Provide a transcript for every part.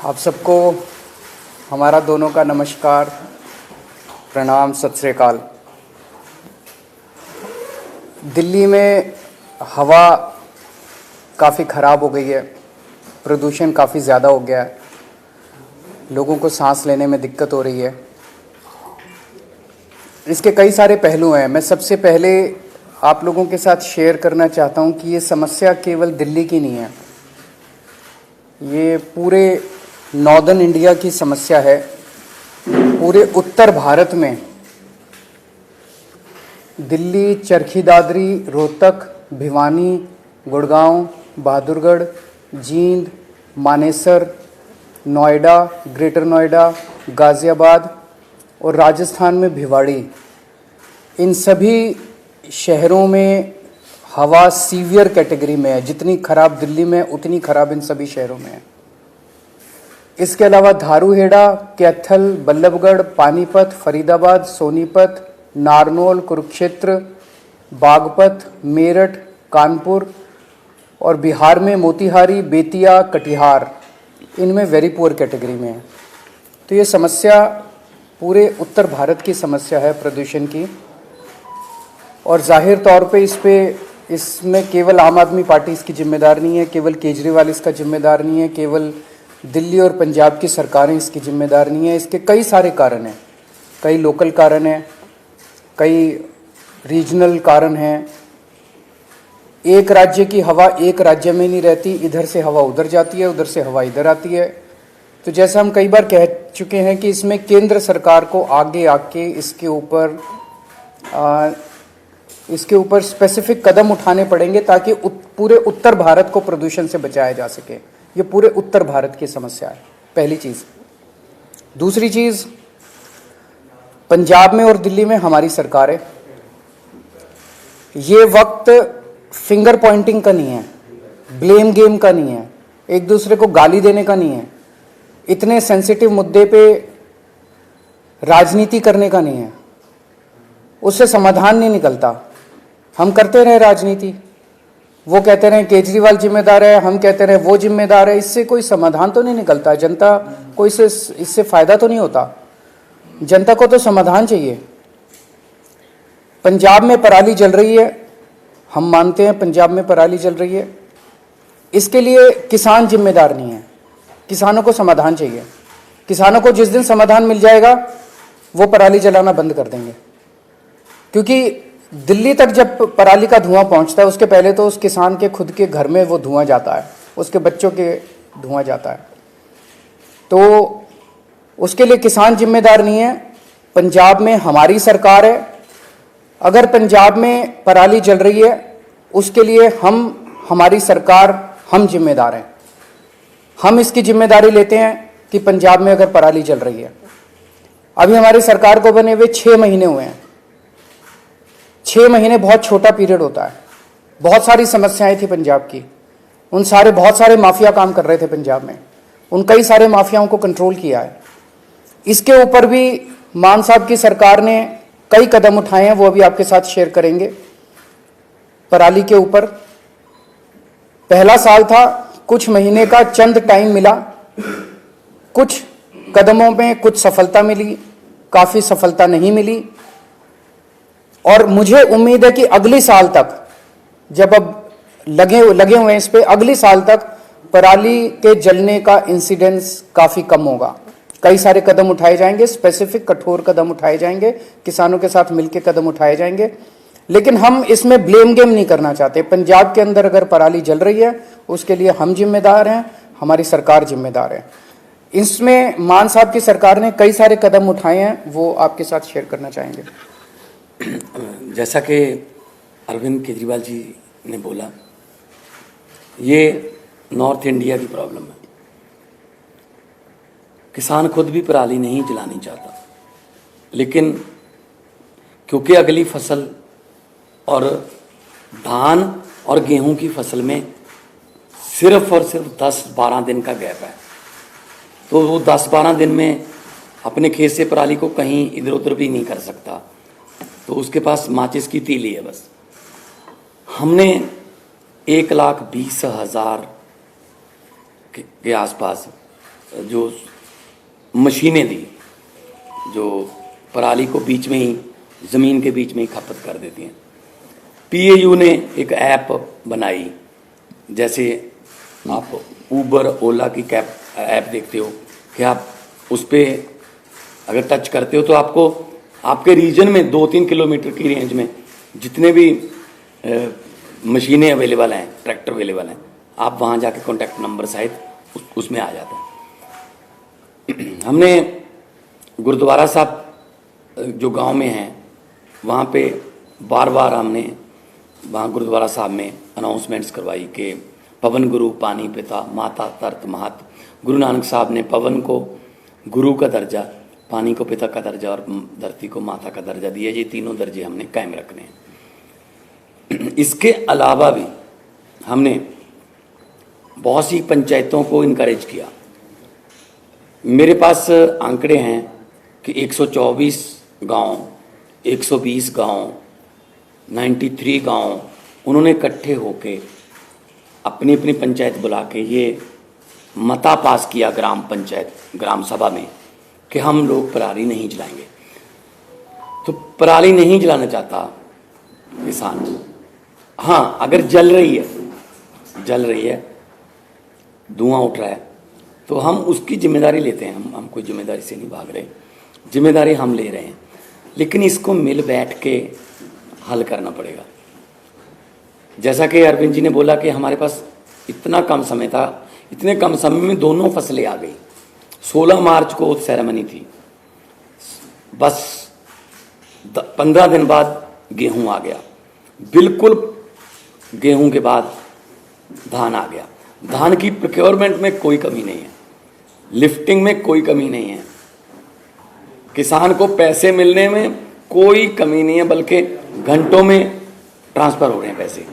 आप सबको हमारा दोनों का नमस्कार, प्रणाम, सत श्री अकाल। दिल्ली में हवा काफ़ी ख़राब हो गई है, प्रदूषण काफ़ी ज़्यादा हो गया है, लोगों को सांस लेने में दिक्कत हो रही है। इसके कई सारे पहलू हैं। मैं सबसे पहले आप लोगों के साथ शेयर करना चाहता हूं कि ये समस्या केवल दिल्ली की नहीं है, ये पूरे नॉर्दर्न इंडिया की समस्या है। पूरे उत्तर भारत में दिल्ली, चरखी दादरी, रोहतक, भिवानी, गुड़गांव, बहादुरगढ़, जींद, मानेसर, नोएडा, ग्रेटर नोएडा, गाज़ियाबाद और राजस्थान में भिवाड़ी, इन सभी शहरों में हवा सीवियर कैटेगरी में है। जितनी खराब दिल्ली में उतनी खराब इन सभी शहरों में है। इसके अलावा धारूहेड़ा, कैथल, बल्लभगढ़, पानीपत, फरीदाबाद, सोनीपत, नारनौल, कुरुक्षेत्र, बागपत, मेरठ, कानपुर और बिहार में मोतिहारी, बेतिया, कटिहार, इनमें वेरी पुअर कैटेगरी में है। तो ये समस्या पूरे उत्तर भारत की समस्या है प्रदूषण की, और जाहिर तौर पे इसमें केवल आम आदमी पार्टी इसकी जिम्मेदार नहीं है, केवल केजरीवाल इसका जिम्मेदार नहीं है, केवल दिल्ली और पंजाब की सरकारें इसकी जिम्मेदार नहीं है। इसके कई सारे कारण हैं, कई लोकल कारण हैं, कई रीजनल कारण हैं। एक राज्य की हवा एक राज्य में नहीं रहती, इधर से हवा उधर जाती है, उधर से हवा इधर आती है। तो जैसा हम कई बार कह चुके हैं कि इसमें केंद्र सरकार को आगे आके इसके ऊपर स्पेसिफिक कदम उठाने पड़ेंगे ताकि पूरे उत्तर भारत को प्रदूषण से बचाया जा सके। ये पूरे उत्तर भारत की समस्या है, पहली चीज़। दूसरी चीज़, पंजाब में और दिल्ली में हमारी सरकार है। ये वक्त फिंगर पॉइंटिंग का नहीं है, ब्लेम गेम का नहीं है, एक दूसरे को गाली देने का नहीं है, इतने सेंसिटिव मुद्दे पे राजनीति करने का नहीं है। उससे समाधान नहीं निकलता। हम करते रहे राजनीति, वो कहते रहे केजरीवाल जिम्मेदार है, हम कहते रहे वो जिम्मेदार है, इससे कोई समाधान तो नहीं निकलता। जनता को इससे फायदा तो नहीं होता। जनता को तो समाधान चाहिए। पंजाब में पराली जल रही है, हम मानते हैं पंजाब में पराली जल रही है, इसके लिए किसान जिम्मेदार नहीं है। किसानों को समाधान चाहिए। किसानों को जिस दिन समाधान मिल जाएगा वो पराली जलाना बंद कर देंगे, क्योंकि दिल्ली तक जब पराली का धुआं पहुंचता है उसके पहले तो उस किसान के खुद के घर में वो धुआं जाता है, उसके बच्चों के धुआं जाता है। तो उसके लिए किसान जिम्मेदार नहीं है। पंजाब में हमारी सरकार है। अगर पंजाब में पराली जल रही है उसके लिए हमारी सरकार, हम जिम्मेदार हैं। हम इसकी जिम्मेदारी लेते हैं कि पंजाब में अगर पराली जल रही है, अभी हमारी सरकार को बने हुए 6 महीने हुए हैं। 6 महीने बहुत छोटा पीरियड होता है। बहुत सारी समस्याएं थी पंजाब की, बहुत सारे माफिया काम कर रहे थे पंजाब में, उन कई सारे माफियाओं को कंट्रोल किया है। इसके ऊपर भी मान साहब की सरकार ने कई कदम उठाए हैं, वो अभी आपके साथ शेयर करेंगे। पराली के ऊपर पहला साल था, कुछ महीने का चंद टाइम मिला, कुछ कदमों में कुछ सफलता मिली, काफी सफलता नहीं मिली। और मुझे उम्मीद है कि अगले साल तक, जब अब लगे हुए हैं इस पे, अगले साल तक पराली के जलने का इंसिडेंस काफी कम होगा। कई सारे कदम उठाए जाएंगे, स्पेसिफिक कठोर कदम उठाए जाएंगे, किसानों के साथ मिलकर कदम उठाए जाएंगे। लेकिन हम इसमें ब्लेम गेम नहीं करना चाहते। पंजाब के अंदर अगर पराली जल रही है उसके लिए हम जिम्मेदार हैं, हमारी सरकार जिम्मेदार है। इसमें मान साहब की सरकार ने कई सारे कदम उठाए हैं, वो आपके साथ शेयर करना चाहेंगे। जैसा कि अरविंद केजरीवाल जी ने बोला, ये नॉर्थ इंडिया की प्रॉब्लम है। किसान खुद भी पराली नहीं जलानी चाहता, लेकिन क्योंकि अगली फसल और धान और गेहूं की फसल में सिर्फ और सिर्फ 10-12 दिन का गैप है, तो वो 10-12 दिन में अपने खेत से पराली को कहीं इधर उधर भी नहीं कर सकता, तो उसके पास माचिस की तीली है बस। हमने 1,20,000 के आसपास जो मशीनें दी जो पराली को बीच में ही, ज़मीन के बीच में ही खपत कर देती हैं। पीएयू ने एक ऐप बनाई, जैसे आप ऊबर ओला की कैब ऐप देखते हो कि आप उस पर अगर टच करते हो तो आपको आपके रीजन में 2-3 किलोमीटर की रेंज में जितने भी मशीनें अवेलेबल हैं, ट्रैक्टर अवेलेबल हैं, आप वहाँ जाके कॉन्टैक्ट नंबर सहित उसमें आ जाते हैं। हमने गुरुद्वारा साहब जो गांव में हैं वहाँ पे बार बार हमने वहाँ गुरुद्वारा साहब में अनाउंसमेंट्स करवाई कि पवन गुरु पानी पिता माता तरत महत। गुरु नानक साहब ने पवन को गुरु का दर्जा, पानी को पिता का दर्जा और धरती को माता का दर्जा दिया। ये तीनों दर्जे हमने कायम रखने हैं। इसके अलावा भी हमने बहुत सी पंचायतों को इनकरेज किया। मेरे पास आंकड़े हैं कि 124 गांव, 120 गांव, 93 गांव उन्होंने इकट्ठे होके अपनी अपनी पंचायत बुला के ये मता पास किया ग्राम पंचायत ग्राम सभा में कि हम लोग पराली नहीं जलाएंगे। तो पराली नहीं जलाना चाहता किसान, हाँ अगर जल रही है, धुआं उठ रहा है, तो हम उसकी जिम्मेदारी लेते हैं। हम कोई जिम्मेदारी से नहीं भाग रहे, जिम्मेदारी हम ले रहे हैं, लेकिन इसको मिल बैठ के हल करना पड़ेगा। जैसा कि अरविंद जी ने बोला कि हमारे पास इतना कम समय था, इतने कम समय में दोनों फसलें आ गई। 16 मार्च को सेरेमनी थी, बस 15 दिन बाद गेहूं आ गया, बिल्कुल गेहूं के बाद धान आ गया। धान की प्रोक्योरमेंट में कोई कमी नहीं है, लिफ्टिंग में कोई कमी नहीं है, किसान को पैसे मिलने में कोई कमी नहीं है, बल्कि घंटों में ट्रांसफर हो रहे हैं पैसे।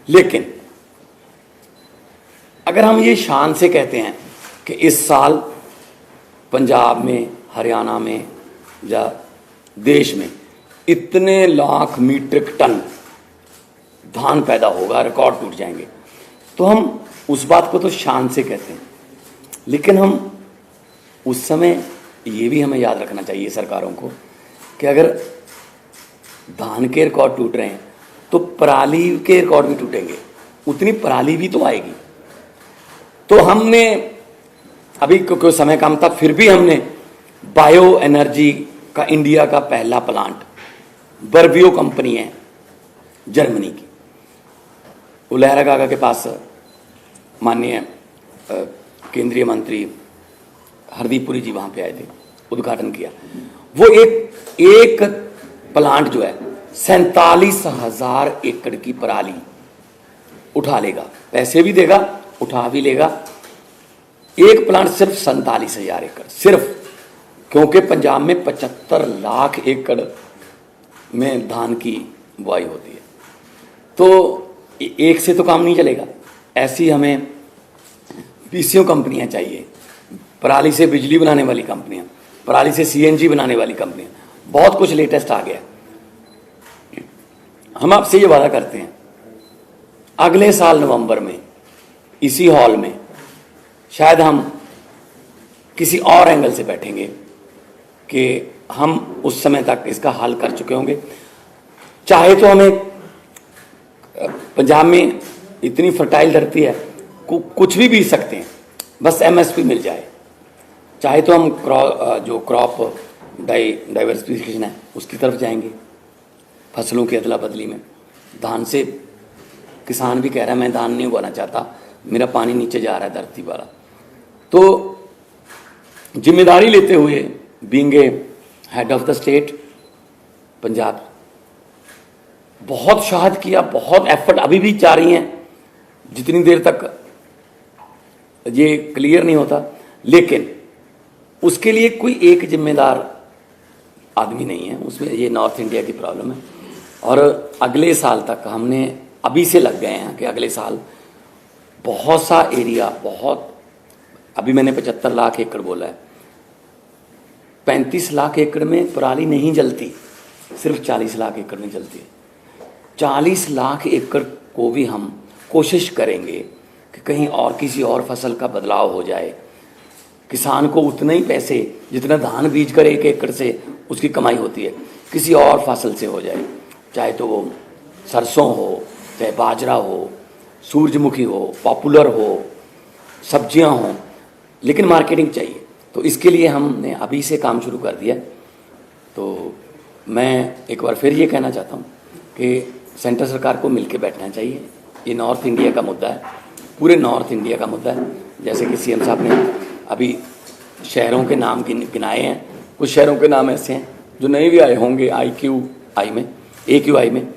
लेकिन अगर हम ये शान से कहते हैं कि इस साल पंजाब में, हरियाणा में या देश में इतने लाख मीट्रिक टन धान पैदा होगा, रिकॉर्ड टूट जाएंगे, तो हम उस बात को तो शान से कहते हैं। लेकिन हम उस समय ये भी हमें याद रखना चाहिए सरकारों को कि अगर धान के रिकॉर्ड टूट रहे हैं तो पराली के रिकॉर्ड भी टूटेंगे, उतनी पराली भी तो आएगी। तो हमने अभी क्योंकि समय कम था, फिर भी हमने बायो एनर्जी का इंडिया का पहला प्लांट, बर्बियो कंपनी है जर्मनी की, उलहरा काका के पास माननीय केंद्रीय मंत्री हरदीप पुरी जी वहाँ पे आए थे, उद्घाटन किया। वो एक प्लांट जो है 47,000 एकड़ की पराली उठा लेगा, पैसे भी देगा, उठा भी लेगा। एक प्लांट सिर्फ 47,000 एकड़, सिर्फ क्योंकि पंजाब में 75 लाख एकड़ में धान की बुआई होती है। तो एक से तो काम नहीं चलेगा, ऐसी हमें पीसीओ कंपनियां चाहिए, पराली से बिजली बनाने वाली कंपनियां, पराली से सीएनजी बनाने वाली कंपनियां, बहुत कुछ लेटेस्ट आ गया। हम आपसे ये वादा करते हैं अगले साल नवंबर में इसी हॉल में शायद हम किसी और एंगल से बैठेंगे कि हम उस समय तक इसका हल कर चुके होंगे। चाहे तो हमें पंजाब में इतनी फर्टाइल धरती है, कुछ भी बीज सकते हैं, बस एमएसपी मिल जाए। चाहे तो हम जो क्रॉप डाइवर्सिफिकेशन है उसकी तरफ जाएंगे, फसलों की अदला बदली में। धान से किसान भी कह रहा है मैं धान नहीं उगाना चाहता, मेरा पानी नीचे जा रहा है धरती वाला। तो जिम्मेदारी लेते हुए being a head of the state Punjab, बहुत शहाद किया, बहुत एफर्ट अभी भी जारी हैं, जितनी देर तक ये क्लियर नहीं होता। लेकिन उसके लिए कोई एक जिम्मेदार आदमी नहीं है, उसमें ये नॉर्थ इंडिया की प्रॉब्लम है। और अगले साल तक हमने अभी से लग गए हैं कि अगले साल बहुत सा एरिया, बहुत, अभी मैंने 75 लाख एकड़ बोला है, 35 लाख एकड़ में पराली नहीं जलती, सिर्फ 40 लाख एकड़ में जलती है। 40 लाख एकड़ को भी हम कोशिश करेंगे कि कहीं और किसी और फसल का बदलाव हो जाए, किसान को उतना ही पैसे जितना धान बीज कर 1 एकड़ से उसकी कमाई होती है किसी और फसल से हो जाए, चाहे तो वो सरसों हो, चाहे बाजरा हो, सूरजमुखी हो, पॉपुलर हो, सब्जियां हो, लेकिन मार्केटिंग चाहिए। तो इसके लिए हमने अभी से काम शुरू कर दिया। तो मैं एक बार फिर ये कहना चाहता हूँ कि सेंटर सरकार को मिलकर बैठना चाहिए। ये नॉर्थ इंडिया का मुद्दा है, पूरे नॉर्थ इंडिया का मुद्दा है। जैसे कि सीएम साहब ने अभी शहरों के नाम गिनाए हैं, कुछ शहरों के नाम ऐसे हैं जो नए भी आए होंगे AQI में,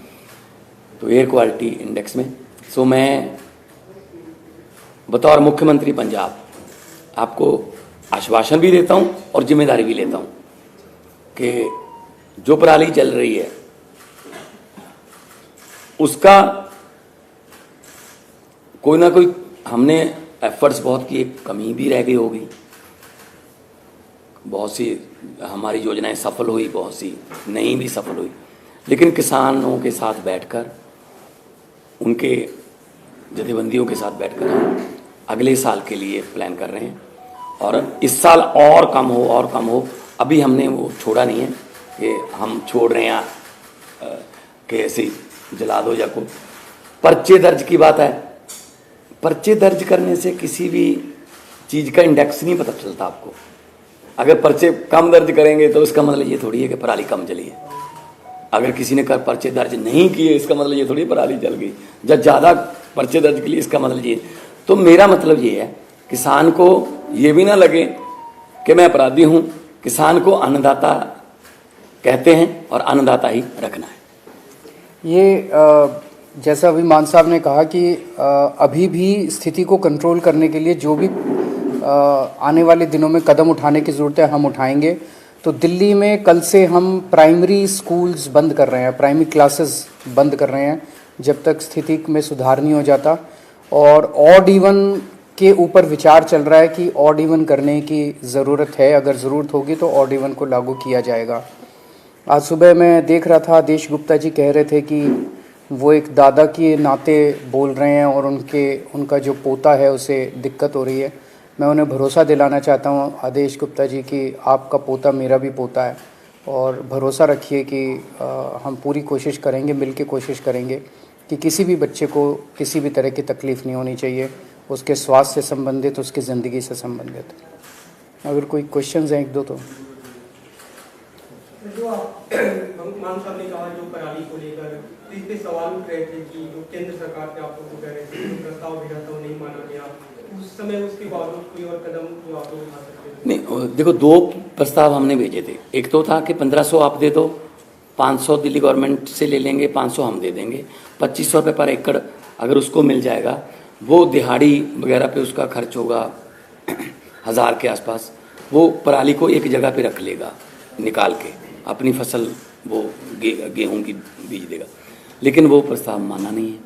तो एयर क्वालिटी इंडेक्स में। सो मैं बतौर मुख्यमंत्री पंजाब आपको आश्वासन भी देता हूं और जिम्मेदारी भी लेता हूं कि जो पराली चल रही है उसका कोई ना कोई हमने एफर्ट्स बहुत किए, कमी भी रह गई होगी, बहुत सी हमारी योजनाएं सफल हुई, बहुत सी नहीं भी सफल हुई, लेकिन किसानों के साथ बैठकर, उनके जथेबंदियों के साथ बैठकर हम अगले साल के लिए प्लान कर रहे हैं। और इस साल और कम हो। अभी हमने वो छोड़ा नहीं है कि हम छोड़ रहे हैं कि ऐसे जला दो या को। पर्चे दर्ज की बात है, पर्चे दर्ज करने से किसी भी चीज़ का इंडेक्स नहीं पता चलता आपको। अगर पर्चे कम दर्ज करेंगे तो इसका मतलब ये थोड़ी है कि पराली कम जली है। अगर किसी ने पर्चे दर्ज नहीं किए इसका मतलब ये थोड़ी पराली जल गई। जब ज़्यादा पर्चे दर्ज के लिए इसका मतलब ये। तो मेरा मतलब ये है, किसान को ये भी ना लगे कि मैं अपराधी हूँ। किसान को अन्नदाता कहते हैं और अन्नदाता ही रखना है। ये जैसा अभी मान साहब ने कहा कि अभी भी स्थिति को कंट्रोल करने के लिए जो भी आने वाले दिनों में कदम उठाने की ज़रूरत है हम उठाएंगे। तो दिल्ली में कल से हम प्राइमरी स्कूल्स बंद कर रहे हैं, प्राइमरी क्लासेस बंद कर रहे हैं जब तक स्थिति में सुधार नहीं हो जाता। और ऑड इवन के ऊपर विचार चल रहा है कि ऑड इवन करने की ज़रूरत है, अगर ज़रूरत होगी तो ऑड इवन को लागू किया जाएगा। आज सुबह मैं देख रहा था, आदेश गुप्ता जी कह रहे थे कि वो एक दादा के नाते बोल रहे हैं और उनका जो पोता है उसे दिक्कत हो रही है। मैं उन्हें भरोसा दिलाना चाहता हूँ आदेश गुप्ता जी कि आपका पोता मेरा भी पोता है और भरोसा रखिए कि हम पूरी कोशिश करेंगे, मिलके कोशिश करेंगे कि किसी भी बच्चे को किसी भी तरह की तकलीफ़ नहीं होनी चाहिए, उसके स्वास्थ्य से संबंधित, उसकी ज़िंदगी से संबंधित। अगर कोई क्वेश्चंस हैं 1-2 तो। जो मान साहब ने कहा जो पराली को लेकर, तो इस पे सवाल उठ रहे थे कि जो केंद्र सरकार से आप लोगों को कह रहे थे जो प्रस्ताव भेजा था वो नहीं माना गया, उस समय उसके बावजूद कोई और कदम जो आप लोग उठा सकते थे? नहीं, देखो 2 प्रस्ताव हमने भेजे थे। एक तो था कि 1500 आप दे दो, 500 दिल्ली गवर्नमेंट से ले लेंगे, 500 हम दे देंगे, 2500 रुपये पर एकड़ अगर उसको मिल जाएगा, वो दिहाड़ी वगैरह पे उसका खर्च होगा 1000 के आसपास, वो पराली को एक जगह पे रख लेगा, निकाल के अपनी फसल वो गेहूं की बीज देगा। लेकिन वो प्रस्ताव माना नहीं है।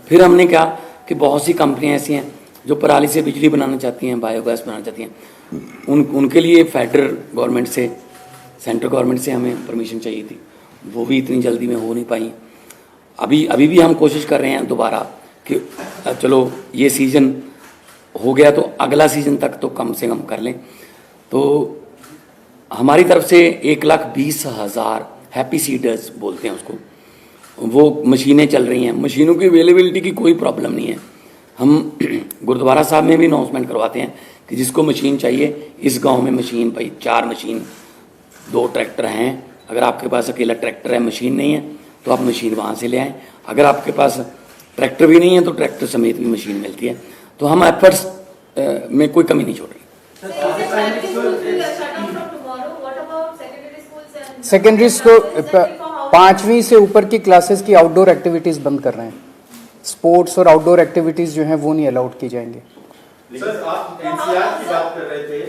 फिर हमने कहा कि बहुत सी कंपनियां ऐसी हैं जो पराली से बिजली बनाना चाहती हैं, बायोगैस बनाना चाहती हैं, उनके लिए फेडरल गवर्नमेंट से, सेंट्रल गवर्नमेंट से हमें परमिशन चाहिए थी, वो भी इतनी जल्दी में हो नहीं पाई। अभी भी हम कोशिश कर रहे हैं दोबारा कि चलो ये सीज़न हो गया तो अगला सीज़न तक तो कम से कम कर लें। तो हमारी तरफ से 1,20,000 हैप्पी सीडर्स बोलते हैं उसको, वो मशीनें चल रही हैं। मशीनों की अवेलेबिलिटी की कोई प्रॉब्लम नहीं है। हम गुरुद्वारा साहब में भी अनाउंसमेंट करवाते हैं कि जिसको मशीन चाहिए, इस गांव में मशीन, भाई 4 मशीन, 2 ट्रैक्टर हैं, अगर आपके पास अकेला ट्रैक्टर है, मशीन नहीं है, तो आप मशीन वहाँ से ले आएँ। अगर आपके पास ट्रैक्टर भी नहीं है तो ट्रैक्टर समेत भी मशीन मिलती है। तो हम एफर्ट्स में कोई कमी नहीं छोड़ रही। सेकेंडरी स्कूल 5वीं से ऊपर की क्लासेस की आउटडोर एक्टिविटीज़ बंद कर रहे हैं। स्पोर्ट्स और आउटडोर एक्टिविटीज़ जो हैं वो नहीं अलाउड की जाएंगी। सर, आप एनसीआर की बात कर रहे थे।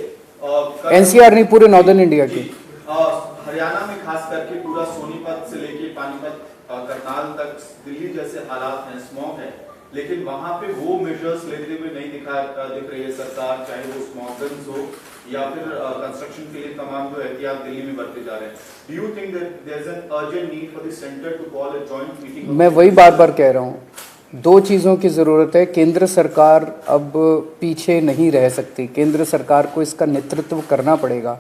एनसीआर नहीं, पूरे नॉर्दर्न इंडिया की। हरियाणा में खास करके पूरा सोनीपत से लेके पानीपत, करनाल तक दिल्ली जैसे हालात हैं, स्मॉग है, लेकिन वहां पे वो मेजर्स लेते हुए नहीं दिख रही है सरकार, चाहे वो स्मॉग गन्स हो या फिर कंस्ट्रक्शन के लिए तमाम जो एहतियात दिल्ली में बरते जा रहे हैं। Do you think that there is an urgent need for the centre to call a joint meeting? मैं वही बार बार कह रहा हूँ, दो चीज़ों की ज़रूरत है। केंद्र सरकार अब पीछे नहीं रह सकती, केंद्र सरकार को इसका नेतृत्व करना पड़ेगा।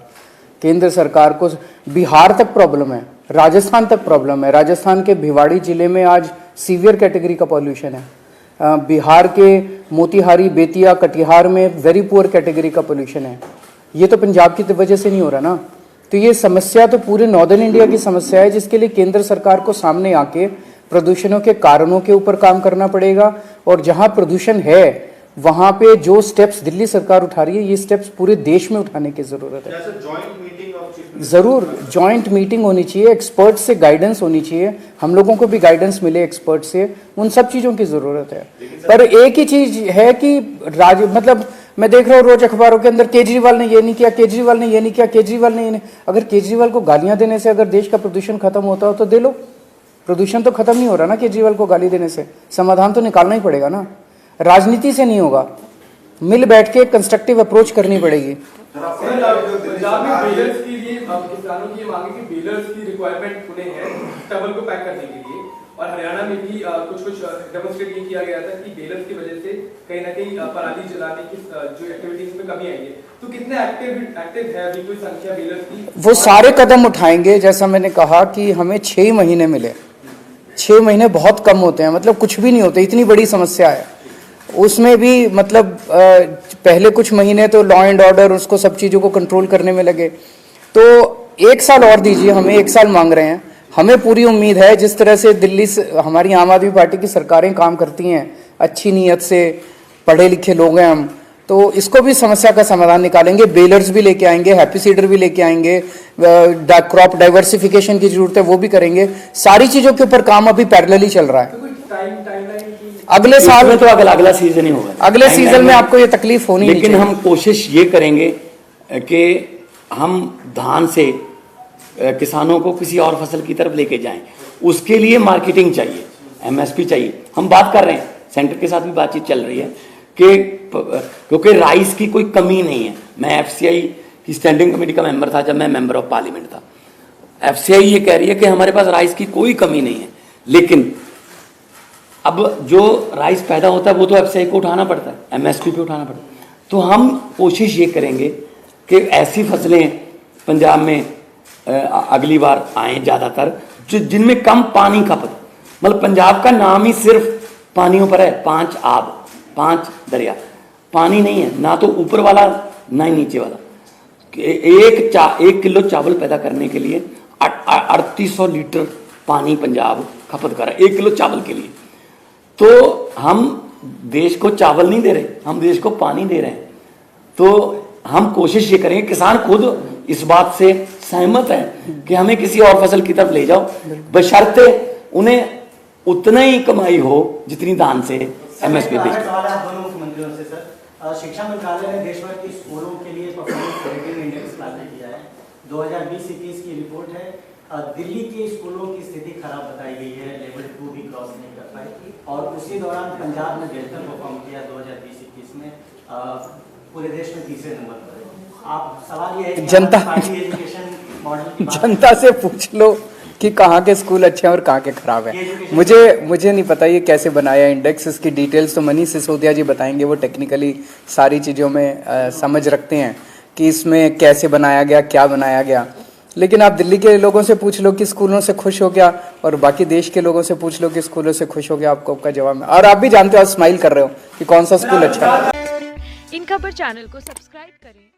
केंद्र सरकार को बिहार तक प्रॉब्लम है, राजस्थान तक प्रॉब्लम है। राजस्थान के भिवाड़ी जिले में आज सीवियर कैटेगरी का पॉल्यूशन है। बिहार के मोतिहारी, बेतिया, कटिहार में वेरी पुअर कैटेगरी का पॉल्यूशन है। ये तो पंजाब की वजह से नहीं हो रहा ना। तो ये समस्या तो पूरे नॉर्दर्न इंडिया की समस्या है, जिसके लिए केंद्र सरकार को सामने आके प्रदूषणों के कारणों के ऊपर काम करना पड़ेगा। और जहां प्रदूषण है वहां पे जो स्टेप्स दिल्ली सरकार उठा रही है, ये स्टेप्स पूरे देश में उठाने की जरूरत है। जरूर जॉइंट मीटिंग होनी चाहिए, एक्सपर्ट से गाइडेंस होनी चाहिए, हम लोगों को भी गाइडेंस मिले एक्सपर्ट से, उन सब चीजों की जरूरत है। पर एक ही चीज है कि मतलब मैं देख रहा हूँ रोज अखबारों के अंदर केजरीवाल ने ये नहीं किया, केजरीवाल ने ये नहीं किया, केजरीवाल ने ये नहीं। अगर केजरीवाल को गालियां देने से अगर देश का प्रदूषण खत्म होता हो तो दे लो। प्रदूषण तो खत्म नहीं हो रहा ना केजरीवाल को गाली देने से, समाधान तो निकालना ही पड़ेगा ना। राजनीति से नहीं होगा, मिल बैठ के कंस्ट्रक्टिव अप्रोच करनी पड़ेगी। पंजाब में बेलर्स के लिए किसानों की मांग है कि बेलर्स की रिक्वायरमेंट उन्हें है स्टबल को पैक करने के लिए, और हरियाणा में भी कुछ डेमोन्स्ट्रेट ये किया गया था कि बेलर्स की वजह से कहीं ना कहीं पराली जलाने की जो एक्टिविटीज में कमी आई है। तो कितने एक्टिव है अभी कोई संख्या बेलर्स की? वो सारे कदम उठाएंगे। जैसा मैंने कहा कि हमें 6 महीने मिले, 6 महीने बहुत कम होते हैं, मतलब कुछ भी नहीं होते, इतनी बड़ी समस्या है। उसमें भी मतलब पहले कुछ महीने तो लॉ एंड ऑर्डर उसको सब चीज़ों को कंट्रोल करने में लगे, तो 1 साल और दीजिए हमें, 1 साल मांग रहे हैं। हमें पूरी उम्मीद है जिस तरह से दिल्ली से हमारी आम आदमी पार्टी की सरकारें काम करती हैं, अच्छी नीयत से, पढ़े लिखे लोग हैं हम, तो इसको भी समस्या का समाधान निकालेंगे। बेलर्स भी लेके आएंगे, हैप्पी सीडर भी लेके आएंगे, क्रॉप डाइवर्सिफिकेशन की जरूरत है वो भी करेंगे। सारी चीज़ों के ऊपर काम अभी पैरेलली चल रहा है। अगले साल में तो अगला सीजन ही होगा, अगले सीजन में आपको ये तकलीफ होनी, लेकिन हम कोशिश ये करेंगे कि हम धान से किसानों को किसी और फसल की तरफ लेके जाएं। उसके लिए मार्केटिंग चाहिए, एमएसपी चाहिए। हम बात कर रहे हैं, सेंटर के साथ भी बातचीत चल रही है कि क्योंकि राइस की कोई कमी नहीं है। मैं एफसीआई की स्टैंडिंग कमेटी का मेंबर था जब मैं मेंबर ऑफ पार्लियामेंट था। एफसीआई ये कह रही है कि हमारे पास राइस की कोई कमी नहीं है, लेकिन अब जो राइस पैदा होता है वो तो एफसीआई को उठाना पड़ता है, एमएसपी पे उठाना पड़ता है। तो हम कोशिश ये करेंगे कि ऐसी फसलें पंजाब में अगली बार आए ज़्यादातर जिनमें कम पानी खपत। मतलब पंजाब का नाम ही सिर्फ पानियों पर है, 5 आब, 5 दरिया, पानी नहीं है, ना तो ऊपर वाला ना ही नीचे वाला। 1 किलो चावल पैदा करने के लिए 3800 लीटर पानी पंजाब खपत कर रहा है 1 किलो चावल के लिए। तो हम देश को चावल नहीं दे रहे, हम देश को पानी दे रहे हैं। तो हम कोशिश ये करेंगे, किसान खुद इस बात से सहमत है कि हमें किसी और फसल की तरफ ले जाओ, बशर्ते उन्हें उतना ही कमाई हो जितनी धान से एमएसपी पे। मुख्यमंत्रियों से सर, शिक्षा मंत्रालय ने देश भर के स्कूलों के लिए परफॉर्मेंस रेटिंग इंडेक्स लागू किया है। 2020-21 की रिपोर्ट है। दिल्ली के स्कूलों की स्थिति खराब बताई गई है, लेवल 2 भी क्रॉस नहीं कर पाई, और उसी दौरान पंजाब ने बेहतर परफॉर्म किया 2020-21 में, पूरे देश में 3रे नंबर पर है। आप सवाल ये है कि एजुकेशन मॉडल जनता से पूछ लो कि कहाँ के स्कूल अच्छे हैं और कहाँ के खराब हैं। मुझे नहीं पता ये कैसे बनाया इंडेक्स, इसकी डिटेल्स तो मनीष सिसोदिया जी बताएंगे, वो टेक्निकली सारी चीज़ों में समझ रखते हैं कि इसमें कैसे बनाया गया, क्या बनाया गया। लेकिन आप दिल्ली के लोगों से पूछ लो कि स्कूलों से खुश हो गया, और बाकी देश के लोगों से पूछ लो कि स्कूलों से खुश हो गया, आपको आपका जवाब है। और आप भी जानते हो, आप स्माइल कर रहे हो कि कौन सा स्कूल अच्छा है। इन खबर चैनल को सब्सक्राइब करें।